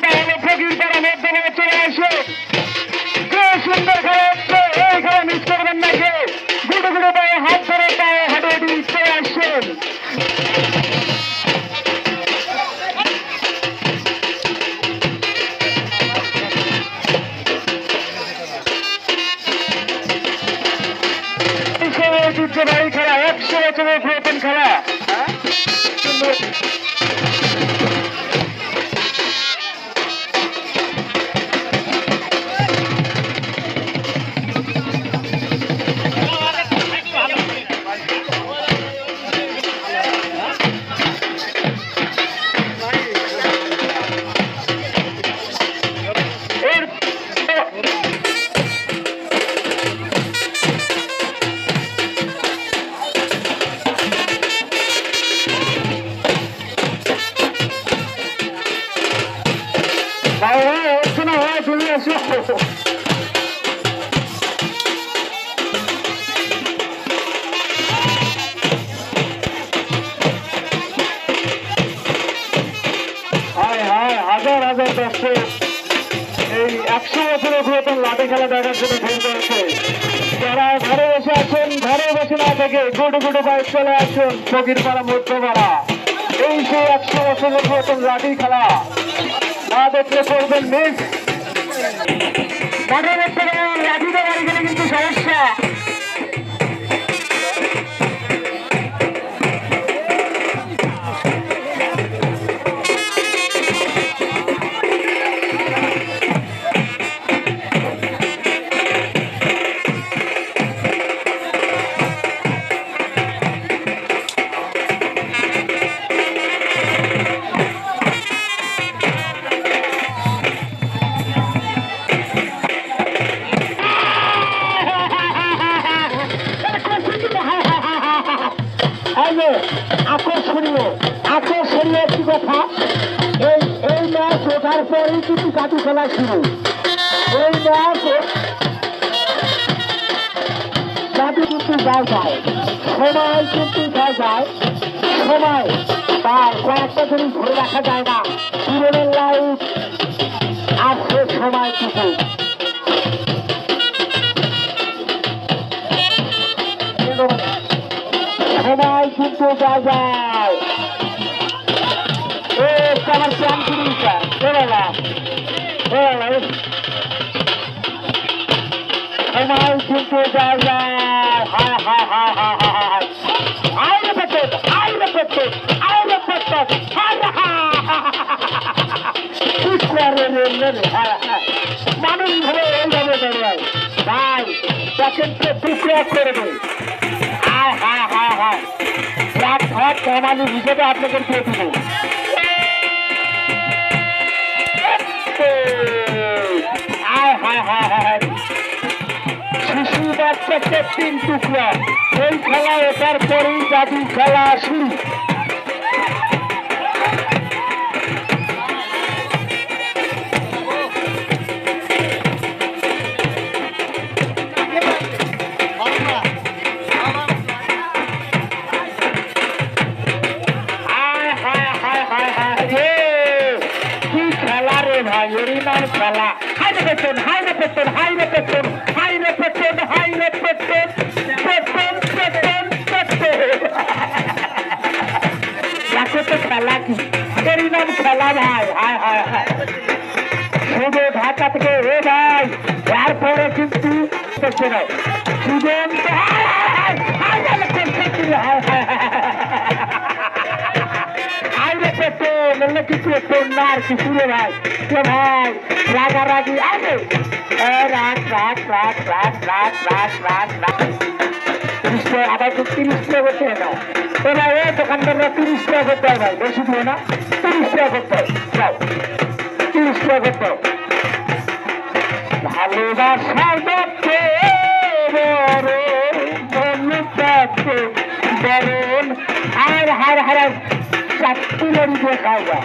তাহলে ফকির পাড়া মধ্যে চলে আসে। যে সুন্দর খেলা হচ্ছে এই খেলা মিস করবেন না। কেউ গুটো গুটো পায়ে হাত ধরে পায়ে হাঁটে চলে আসছেন। ঐতিহ্যবাহী খেলা, 100 বছরের পুরাতন খেলা। হাজার হাজার দর্শক এই 100 বছরের পুরাতন লাঠি খেলা দেখার জন্য ফোন করেছে। যারা ঘরে বসে আছেন, ঘরে বসে না থেকে গুটো গুটো বাইক চলে আসুন ফকিরপাড়া মধ্যপাড়া। এই সেই 100 বছরের পুরাতন লাঠি খেলা না দেখলে করবেন মিস। লাঠি দেখতে গেলে লাঠিতে বাড়ি গেলে কিন্তু সমস্যা। আকর্ষণীয় একটি কথা, এই ম্যাচ ওঠার পরেই কিন্তু কাটু খেলা শুরু। এই ম্যাচ জাদু কিন্তু যায় যায়, সময় কিন্তু যায় যায়, সময় তার কয়েকটা জিনিস ধরে রাখা যায় না। পুরনের লাইফ আর সে সময় কিছু সময় কিন্তু যায় যায়। আমার প্ল্যান করিটা সময় কিন্তু যায় যায়। হায় হায় হায় হায় হায় আইলে পেটে আইলে পেটে আইলে পেটে মানুষ ধরে এইভাবে দাঁড়ায় ভাই সেকেন্ডকে টুকরো করে দেয়। হায় হায় হায় হায় এক ঘর মানুষ হিসেবে আপনাকে দিয়ে দেবো। শিশু বাচ্চাকে 3 টুকরা। এই খেলা ওঠার পরেই জাদু খেলা শুরু। খেলা হাইরে পেটন হাইরে পেটন হাইরে পেটন হাইরে পেটন হাইরে পেটন পেটন পেটন পেটন খেলা কি এরই নাম খেলা ভাই। হায় হায় হায় শুধু ঢাকা থেকে এ ভাই এরপরে কিন্তু সুজন কিছু কন্যার কিছু রে ভাই ভাই রাগারাগি আছে রাগ রাগ রাগ রাগ রাগ রাগ রাগ রাগ 30 টাকা আবার 30 টাকা করতে হয় না এবার এই দোকানদাররা 30 টাকা করতে হয় ভাই, বেশি দিও না, 30 টাকা করতে হয়, যাও 30 টাকা করতে হয়। ভালোবাসার দেখতে বরণ আর হার হারা চারটি লড়ি দিয়ে খাওয়া